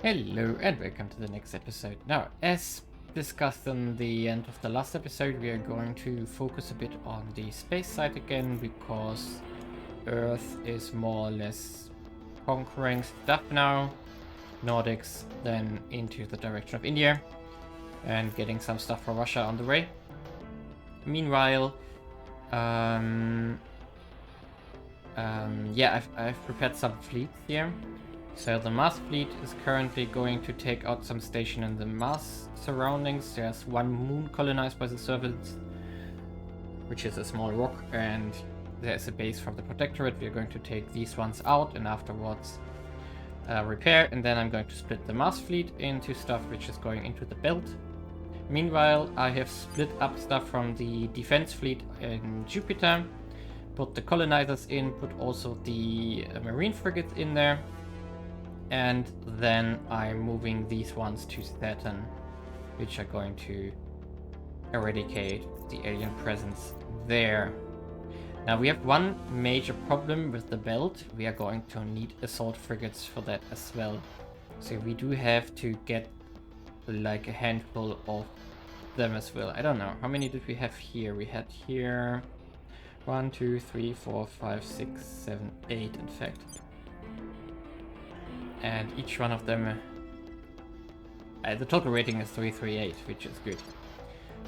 Hello and welcome to the next episode. Now, as discussed in the end of the last episode, we are going to focus a bit on the space side again because Earth is more or less conquering stuff now. Nordics, then into the direction of India and getting some stuff for Russia on the way. Meanwhile, I've prepared some fleets here. So the Mars fleet is currently going to take out some station in the Mars surroundings. There's one moon colonized by the servants, which is a small rock, and there's a base from the Protectorate. We're going to take these ones out and afterwards repair, and then I'm going to split the Mars fleet into stuff which is going into the belt. Meanwhile, I have split up stuff from the defense fleet in Jupiter, put the colonizers in, put also the marine frigates in there. And then I'm moving these ones to Saturn, which are going to eradicate the alien presence there. Now we have one major problem with the belt. We are going to need assault frigates for that as well. So we do have to get like a handful of them as well. I don't know. How many did we have here? We had here 1, 2, 3, 4, 5, 6, 7, 8 in fact. And each one of them, the total rating is 338, which is good.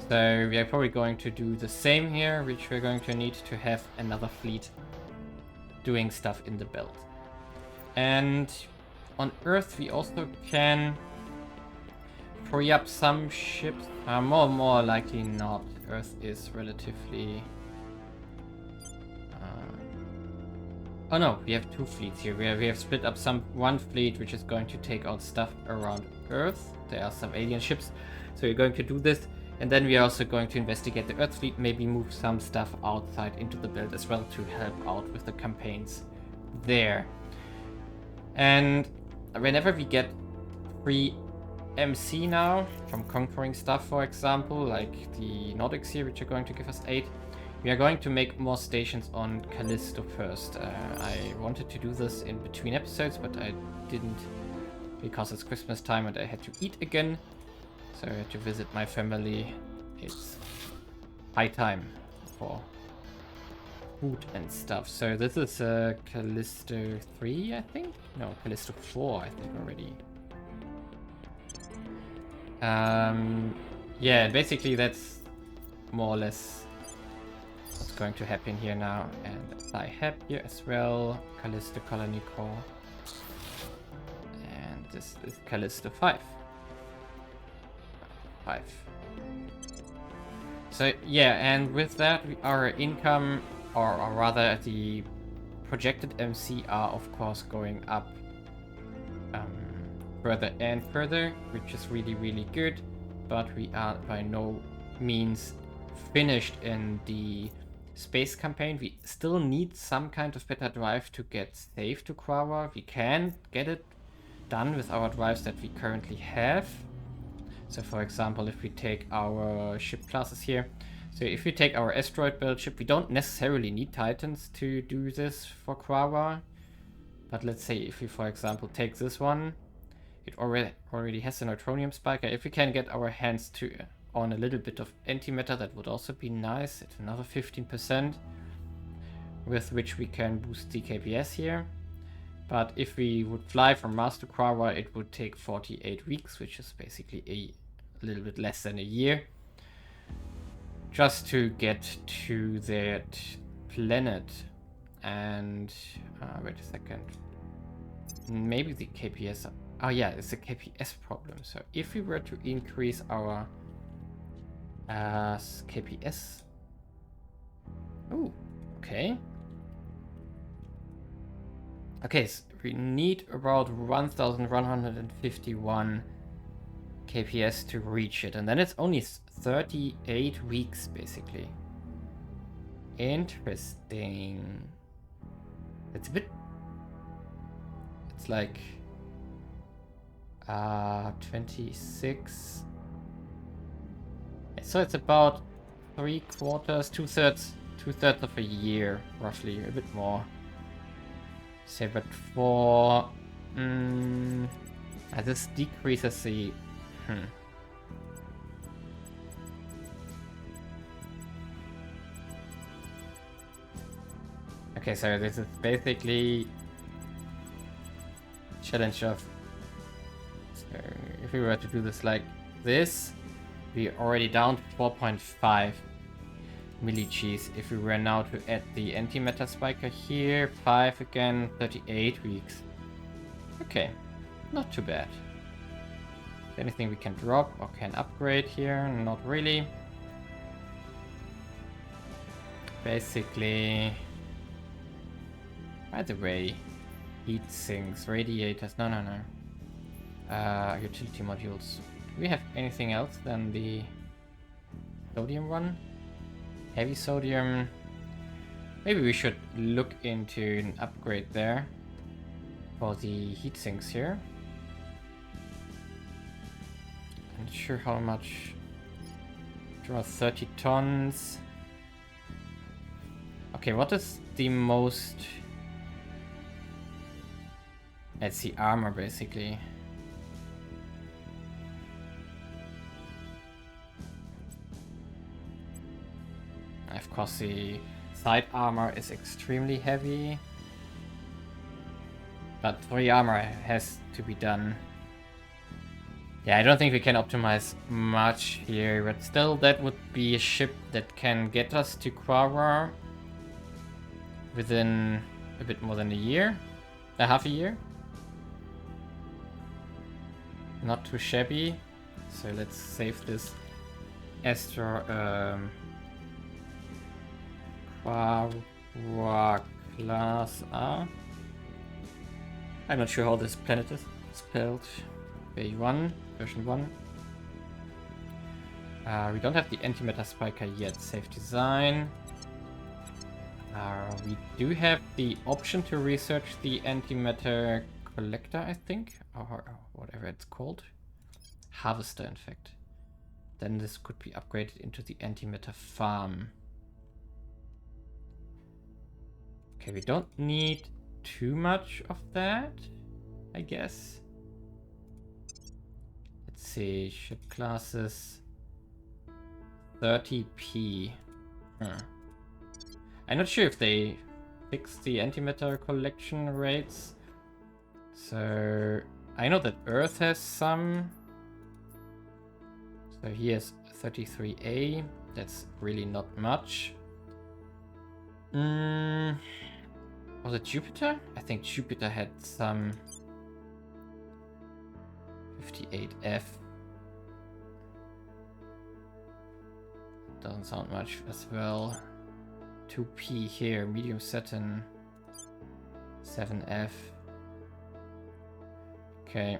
So we are probably going to do the same here, which we're going to need to have another fleet doing stuff in the belt. And on Earth we also can free up some ships. More likely not. Earth is relatively... Oh no, we have two fleets here. We have split up one fleet which is going to take out stuff around Earth. There are some alien ships, so we're going to do this. And then we are also going to investigate the Earth fleet, maybe move some stuff outside into the belt as well to help out with the campaigns there. And whenever we get free MC now from conquering stuff, for example, like the Nordics here, which are going to give us 8, we are going to make more stations on Callisto first. I wanted to do this in between episodes, but I didn't because it's Christmas time and I had to eat again. So I had to visit my family. It's high time for food and stuff. So this is Callisto 3, I think? No, Callisto 4, I think already. Yeah, basically that's more or less what's going to happen here now. And I have here as well Callisto Colony Core. And this is Callisto 5. So yeah, and with that our income, or rather the projected MC are of course going up further and further, which is really good, but we are by no means finished in the space campaign. We still need some kind of better drive to get safe to Quawa. We can get it done with our drives that we currently have. So for example, if we take our ship classes here, so if we take our asteroid belt ship, we don't necessarily need Titans to do this for Quawa. But let's say if we, for example, take this one, it already has a neutronium spiker. If we can get our hands on a little bit of antimatter, that would also be nice. It's another 15%, with which we can boost the KPS here. But if we would fly from Mars to Quawa, it would take 48 weeks, which is basically a little bit less than a year, just to get to that planet. And wait a second, maybe the KPS. Oh yeah, it's a KPS problem. So if we were to increase our KPS, oh, okay, so we need about 1151 KPS to reach it, and then it's only 38 weeks basically. Interesting. It's a bit, it's like 26. So it's about 3/4, 2/3 of a year, roughly, a bit more. Say, but for This decreases the... Okay, so this is basically challenge of... So if we were to do this like this, we're already down to 4.5 milli-Gs. If we were now to add the antimatter spiker here, 5 again, 38 weeks. Okay, not too bad. Anything we can drop or can upgrade here? Not really. Basically... By the way, heat sinks, radiators, no. Utility modules. Do we have anything else than the sodium one? Heavy sodium. Maybe we should look into an upgrade there for the heat sinks here. I'm not sure how much. Draw 30 tons. Okay, what is the most... It's the armor, basically. Of course, the side armor is extremely heavy. But 3 armor has to be done. Yeah, I don't think we can optimize much here, but still that would be a ship that can get us to Quara within a bit more than a year. Half a year. Not too shabby. So let's save this Quara class R. I'm not sure how this planet is spelled. V1, version 1. We don't have the antimatter spiker yet. Safe design. We do have the option to research the antimatter collector, I think, or whatever it's called. Harvester, in fact. Then this could be upgraded into the antimatter farm. Okay, we don't need too much of that, I guess. Let's see, ship classes 30p. I'm not sure if they fixed the antimatter collection rates. So I know that Earth has some. So he has 33A. That's really not much. Was it Jupiter? I think Jupiter had some 58F. Doesn't sound much as well. 2P here, medium Saturn 7F. Okay.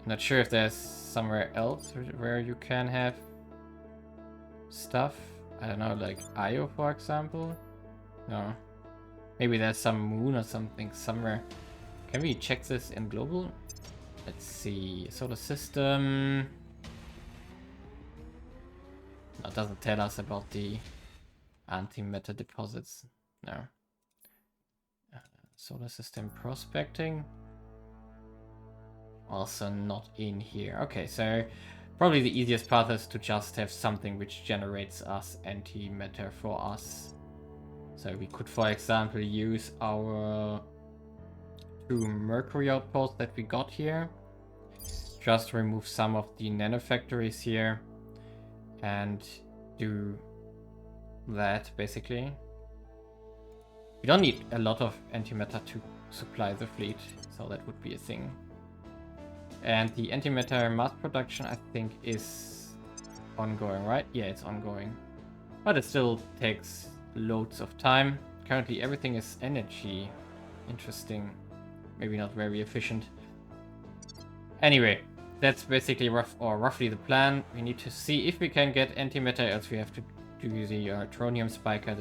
Not sure if there's somewhere else where you can have stuff. I don't know, like Io, for example. No. Maybe there's some moon or something somewhere. Can we check this in global? Let's see. Solar system. No, it doesn't tell us about the antimatter deposits. No. Solar system prospecting. Also not in here. Okay, so probably the easiest path is to just have something which generates us antimatter for us. So we could, for example, use our 2 Mercury outposts that we got here. Just remove some of the nanofactories here and do that, basically. We don't need a lot of antimatter to supply the fleet, so that would be a thing. And the antimatter mass production, I think, is ongoing, right? Yeah, it's ongoing. But it still takes loads of time. Currently everything is energy. Interesting. Maybe not very efficient. Anyway, that's basically roughly the plan. We need to see if we can get antimatter, else we have to do the tronium spiker,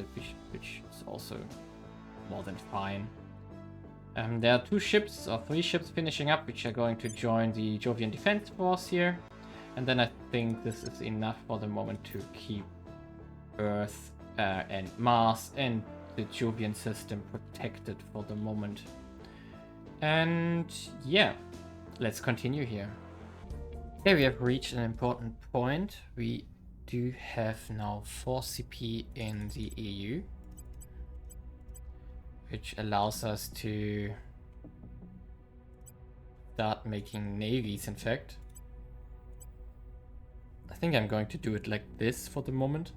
which is also more than fine. There are 2 ships or 3 ships finishing up, which are going to join the Jovian Defense Force here. And then I think this is enough for the moment to keep Earth and Mars and the Jovian system protected for the moment. And yeah, let's continue here. Okay, we have reached an important point. We do have now 4 CP in the EU, which allows us to start making navies, in fact. I think I'm going to do it like this for the moment.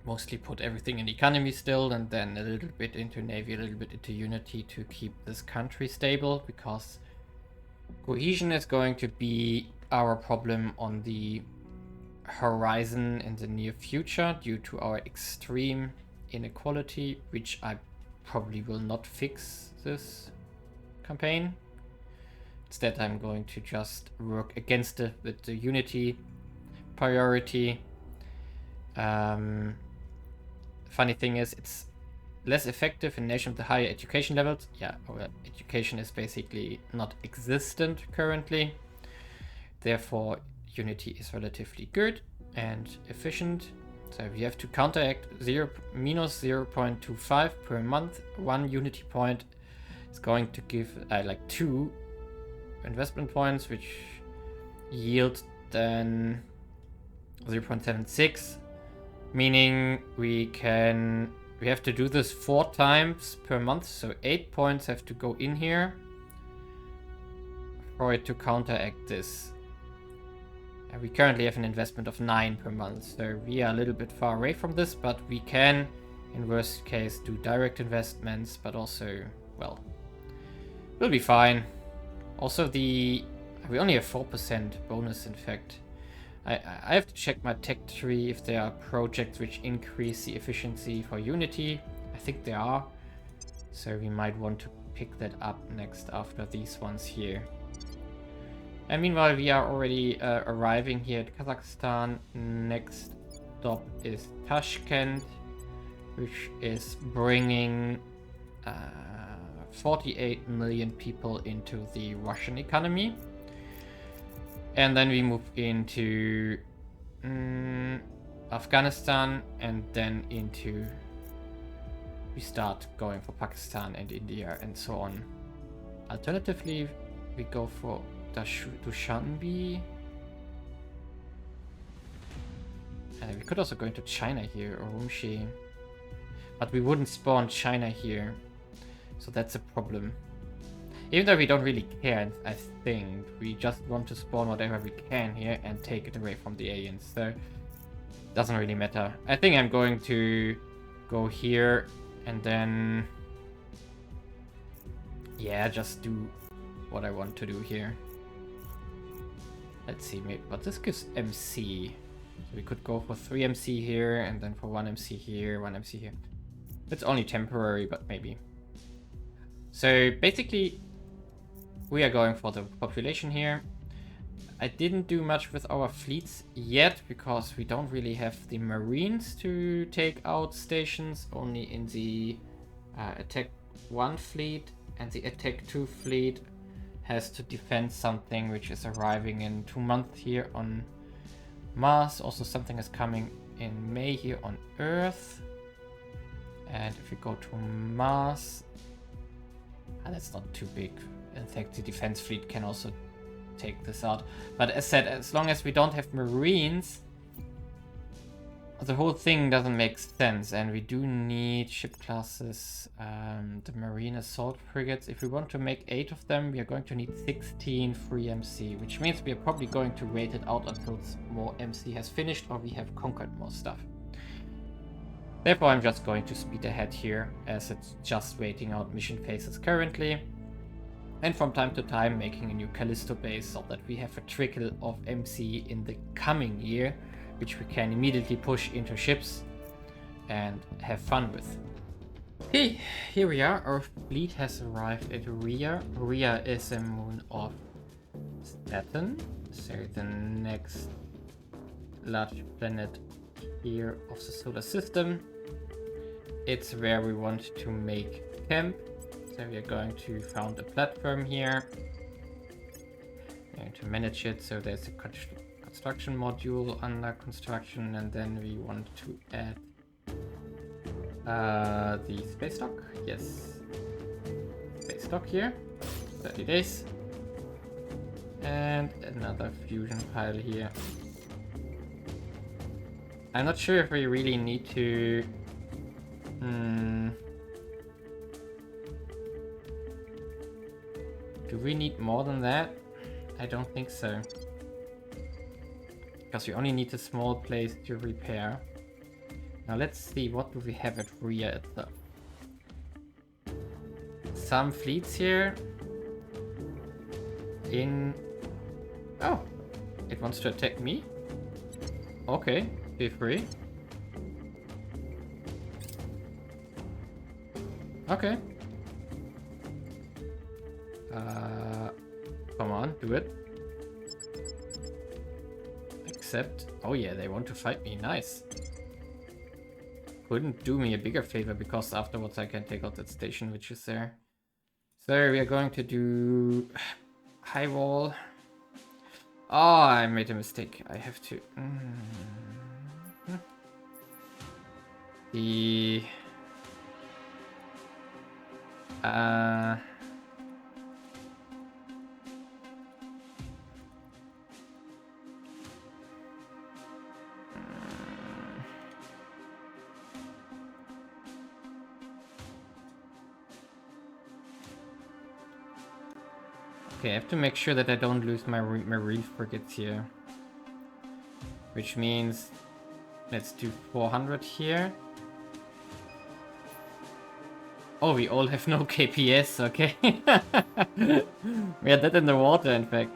Mostly put everything in economy still, and then a little bit into navy, a little bit into unity to keep this country stable, because cohesion is going to be our problem on the horizon in the near future due to our extreme inequality, which I probably will not fix this campaign. Instead, I'm going to just work against it with the unity priority. Funny thing is, it's less effective in nations with the higher education levels. Yeah, our education is basically not existent currently. Therefore, unity is relatively good and efficient. So we have to counteract minus 0.25 per month. 1 unity point is going to give like 2 investment points, which yield then 0.76. Meaning we have to do this 4 times per month, so 8 points have to go in here for it to counteract this. And we currently have an investment of 9 per month, so we are a little bit far away from this, but we can, in worst case, do direct investments, but also, well, we'll be fine. Also, we only have 4% bonus, in fact. I have to check my tech tree if there are projects which increase the efficiency for Unity. I think there are. So we might want to pick that up next after these ones here. And meanwhile, we are already arriving here at Kazakhstan. Next stop is Tashkent, which is bringing 48 million people into the Russian economy. And then we move into Afghanistan, and then we start going for Pakistan and India and so on. Alternatively, we go for Dushanbe. We could also go into China here, or Urumqi. But we wouldn't spawn China here, so that's a problem. Even though we don't really care, I think. We just want to spawn whatever we can here and take it away from the aliens. So, doesn't really matter. I think I'm going to go here and then... yeah, just do what I want to do here. Let's see, maybe, but this gives MC. So we could go for 3 MC here, and then for 1 MC here, 1 MC here. It's only temporary, but maybe. So, basically... we are going for the population here. I didn't do much with our fleets yet because we don't really have the Marines to take out stations, only in the Attack 1 fleet, and the Attack 2 fleet has to defend something which is arriving in 2 months here on Mars. Also something is coming in May here on Earth. And if we go to Mars, that's not too big. In fact, the defense fleet can also take this out. But as said, as long as we don't have Marines, the whole thing doesn't make sense. And we do need ship classes, the Marine Assault Frigates. If we want to make 8 of them, we are going to need 16 free MC, which means we are probably going to wait it out until more MC has finished or we have conquered more stuff. Therefore, I'm just going to speed ahead here, as it's just waiting out mission phases currently. And from time to time making a new Callisto base so that we have a trickle of MC in the coming year, which we can immediately push into ships and have fun with. Okay, here we are. Our fleet has arrived at Rhea. Rhea is a moon of Saturn, so the next large planet here of the solar system. It's where we want to make camp. So we are going to found a platform here. We're going to manage it. So there's a construction module under construction, and then we want to add the space dock. Yes, space dock here. 30 days. And another fusion pile here. I'm not sure if we really need to... Do we need more than that? I don't think so. Because we only need a small place to repair. Now let's see, what do we have at Rhea itself? Some fleets here. Oh, it wants to attack me? Okay, be free. Okay. Come on, do it. Accept. Oh yeah, they want to fight me. Nice. Couldn't do me a bigger favor because afterwards I can take out that station which is there. So we are going to do high wall. Oh, I made a mistake. I have to... The... Okay, I have to make sure that I don't lose my marine frigates here. Which means... Let's do 400 here. Oh, we all have no KPS, okay. We had that in the water, in fact.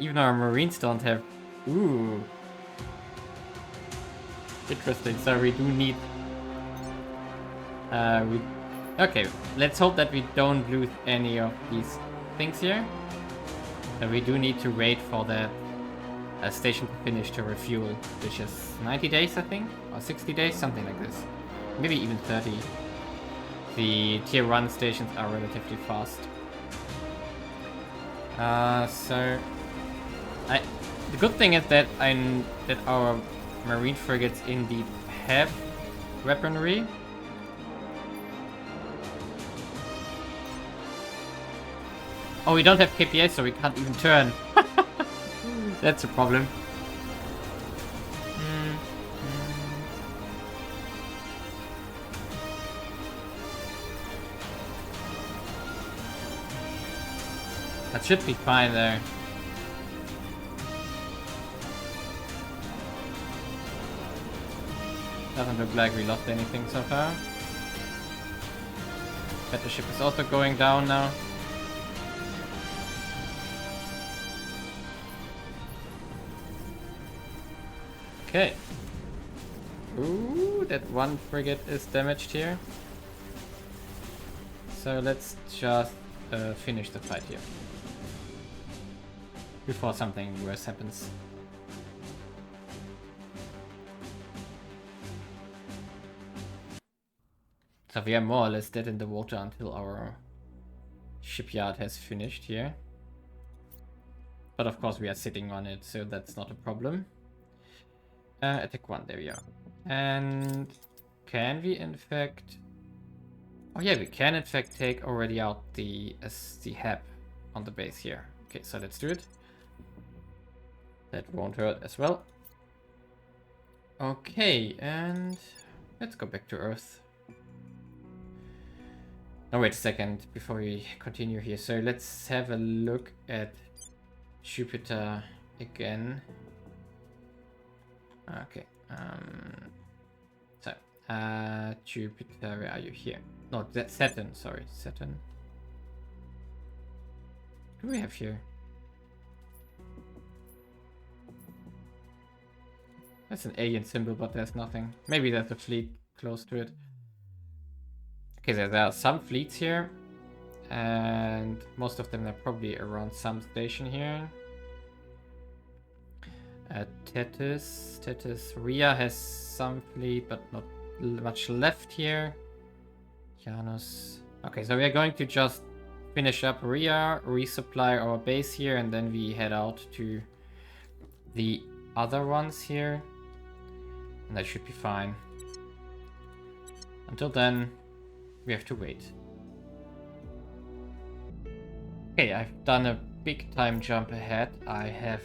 Even our marines don't have... Ooh. Interesting, so we do need... Okay, let's hope that we don't lose any of these things here. But we do need to wait for the station to finish to refuel, which is 90 days, I think? Or 60 days, something like this. Maybe even 30. The tier 1 stations are relatively fast. The good thing is that our marine frigates indeed have weaponry. Oh, we don't have KPA, so we can't even turn. That's a problem. That should be fine there. Doesn't look like we lost anything so far. Battleship is also going down now. Okay. Ooh, that one frigate is damaged here. So let's just finish the fight here. Before something worse happens. So we are more or less dead in the water until our shipyard has finished here. But of course we are sitting on it, so that's not a problem. Attack 1, there we are. And can we in fact... Oh yeah, we can in fact take already out the hab on the base here. Okay, so let's do it. That won't hurt as well. Okay, and let's go back to Earth. No, wait a second before we continue here. So let's have a look at Jupiter again. Okay. Jupiter, where are you here? No, that's Saturn, sorry, Saturn. What do we have here? That's an alien symbol, but there's nothing. Maybe there's a fleet close to it. Okay, there are some fleets here. And most of them are probably around some station here. Tethys. Rhea has some fleet, but not much left here. Janus. Okay, so we are going to just finish up Rhea, resupply our base here, and then we head out to the other ones here. And that should be fine. Until then, we have to wait. Okay, I've done a big time jump ahead. I have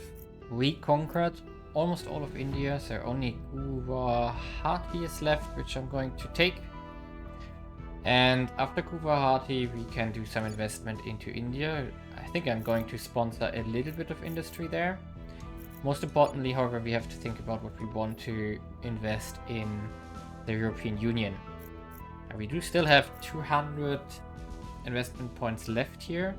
reconquered almost all of India, so only Guwahati is left, which I'm going to take. And after Guwahati, we can do some investment into India. I think I'm going to sponsor a little bit of industry there. Most importantly, however, we have to think about what we want to invest in the European Union. And we do still have 200 investment points left here.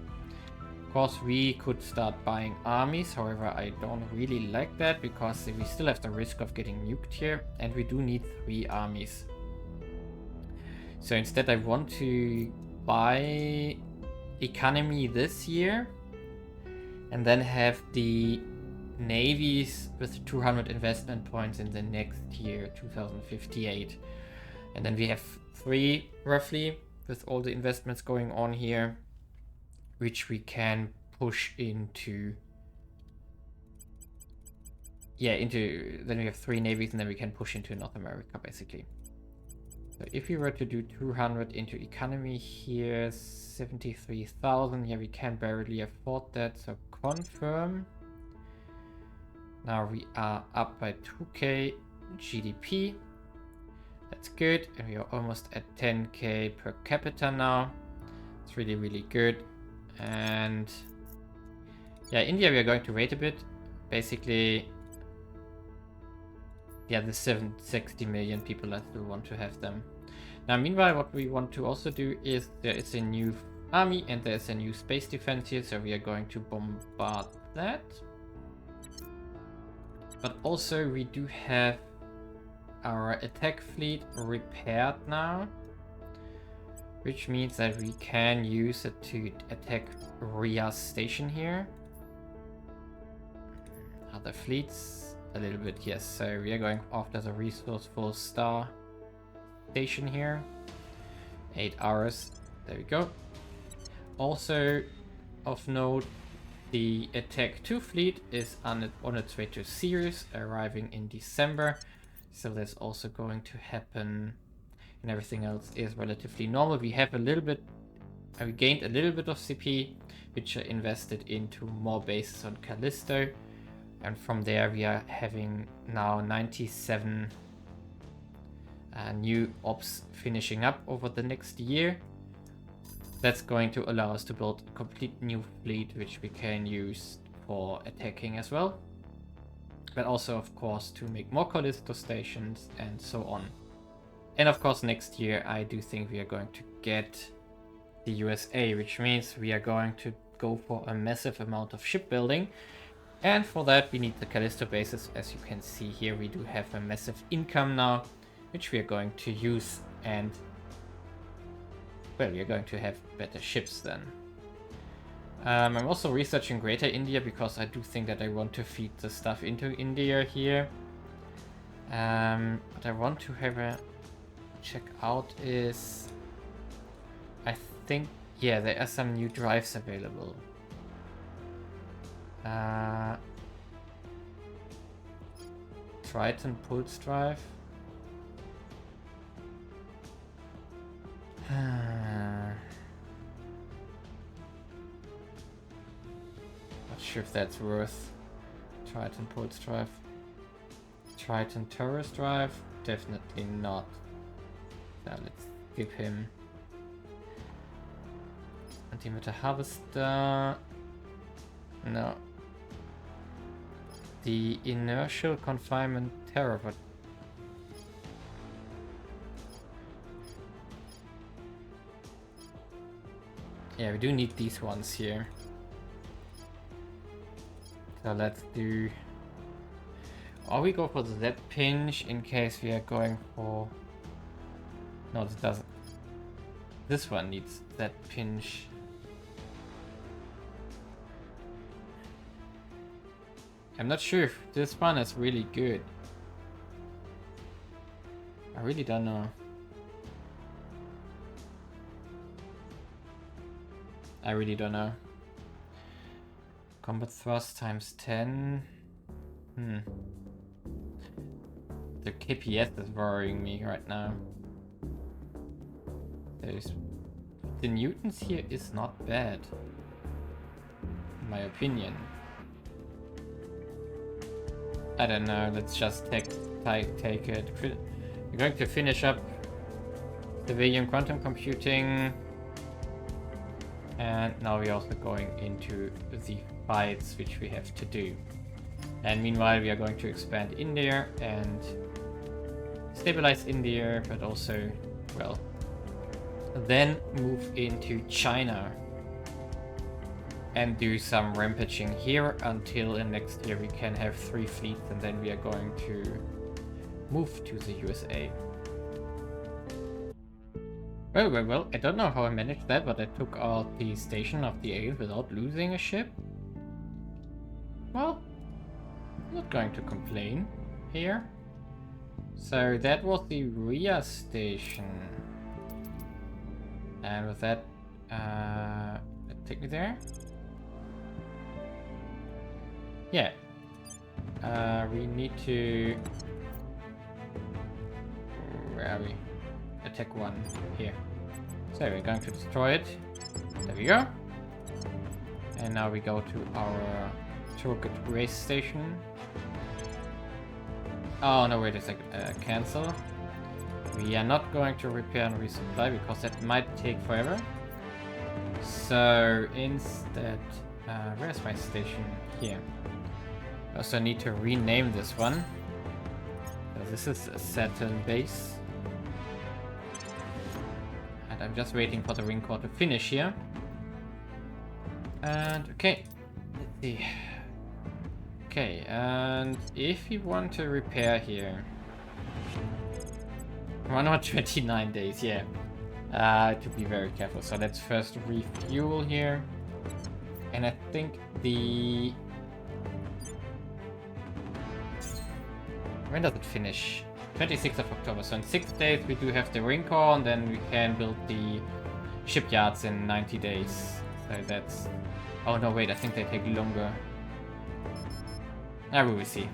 Of course, we could start buying armies. However, I don't really like that because we still have the risk of getting nuked here, and we do need 3 armies. So instead, I want to buy economy this year and then have the navies with 200 investment points in the next year, 2058. And then we have 3 roughly with all the investments going on here, which we can push into. Then we have 3 navies and then we can push into North America basically. So if we were to do 200 into economy here, 73,000, yeah, we can barely afford that, so confirm. Now we are up by 2k GDP. That's good, and we are almost at 10k per capita now. It's really, really good. And yeah, India, we are going to wait a bit. Basically, yeah, the 760 million people that still want to have them. Now, meanwhile, what we want to also do is there is a new army and there's a new space defense here, so we are going to bombard that. But also, we do have our attack fleet repaired now, which means that we can use it to attack Rhea's station here. Other fleets, a little bit, yes. So we are going after the resourceful star station here. 8 hours, there we go. Also of note, the Attack 2 fleet is on its way to Sirius, arriving in December. So that's also going to happen, and everything else is relatively normal. We have a little bit, we gained a little bit of CP, which I invested into more bases on Callisto. And from there we are having now 97 new ops finishing up over the next year. That's going to allow us to build a complete new fleet, which we can use for attacking as well. But also, of course, to make more Callisto stations and so on. And of course, next year, I do think we are going to get the USA, which means we are going to go for a massive amount of shipbuilding. And for that, we need the Callisto bases. As you can see here, we do have a massive income now, which we are going to use, and well, we are going to have better ships then. I'm also researching Greater India because I do think that I want to feed the stuff into India here. What I want to have a check out is, I think, yeah, there are some new drives available. Triton Pulse Drive. Not sure if that's worth. Triton Pulse Drive. Triton Torus Drive? Definitely not. Now let's give him Antimatter Harvester. No. The Inertial Confinement Terror, but yeah, we do need these ones here. So let's do... Or we go for the Z pinch in case we are going for... No, this doesn't. This one needs that pinch. I'm not sure if this one is really good. I really don't know. I really don't know. Combat thrust times 10. The KPS is worrying me right now. The Newtons here is not bad. my opinion. I don't know, let's just take it. We're going to finish up civilian quantum computing. And now we're also going into the fights which we have to do. And meanwhile we are going to expand India and stabilize India, but also, well, then move into China and do some rampaging here until in next year we can have 3 fleets, and then we are going to move to the USA. Well, I don't know how I managed that, but I took out the station of the aliens without losing a ship. Well, I'm not going to complain here. So that was the Rhea station. And with that, take me there. Yeah. We need to... Where are we? Attack 1 here. So we're going to destroy it. There we go. And now we go to our turret race station. Oh no, wait a second. Cancel. We are not going to repair and resupply because that might take forever. So instead, where's my station? Here. I also need to rename this one. So this is a Saturn base. And I'm just waiting for the ring core to finish here. And okay, let's see. Okay, and if you want to repair here, 129 days, yeah. To be very careful. So let's first refuel here. And I think the... When does it finish? 26th of October. So in 6 days we do have the ring core, and then we can build the shipyards in 90 days. So that's... Oh no, wait, I think they take longer. We will see.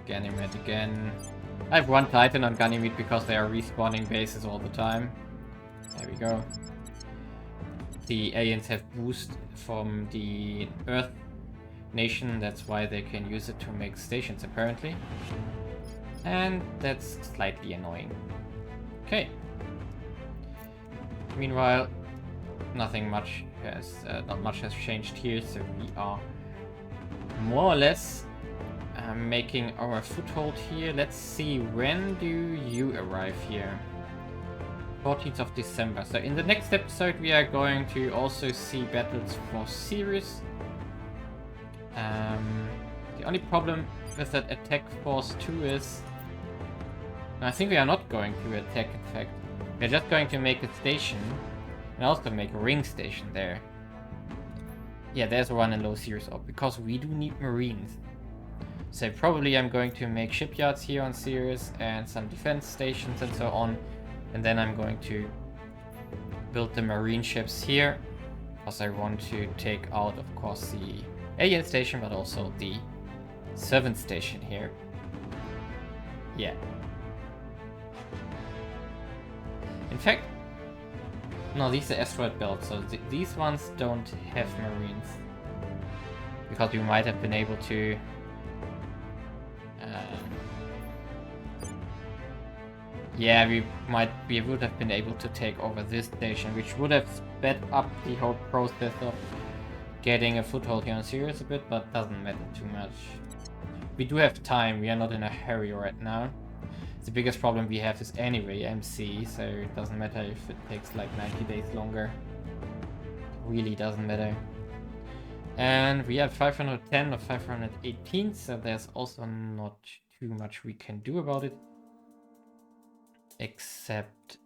Ganymede again. I have 1 Titan on Ganymede because they are respawning bases all the time. There we go. The aliens have boost from the Earth nation, that's why they can use it to make stations apparently. And that's slightly annoying. Okay. Meanwhile, nothing much has, not much has changed here, so we are more or less making our foothold here. Let's see, when do you arrive here? 14th of December. So in the next episode we are going to also see battles for Sirius. The only problem with that attack force 2 is... I think we are not going to attack, in fact. We're just going to make a station and also make a ring station there. Yeah, there's one in low Sirius orb, because we do need marines. So probably I'm going to make shipyards here on Sirius and some defense stations and so on. And then I'm going to build the marine ships here, because I want to take out, of course, the alien station, but also the servant station here. Yeah. In fact, no, these are asteroid belts, so these ones don't have marines. Because we might have been able to... yeah, we would have been able to take over this station, which would have sped up the whole process of getting a foothold here on Sirius a bit, but doesn't matter too much. We do have time, we are not in a hurry right now. The biggest problem we have is anyway MC, so it doesn't matter if it takes like 90 days longer. Really doesn't matter. And we have 510 or 518, so there's also not too much we can do about it. Except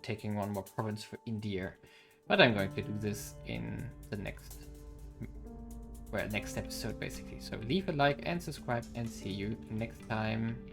taking one more province for India. But I'm going to do this in the next episode basically. So leave a like and subscribe, and see you next time.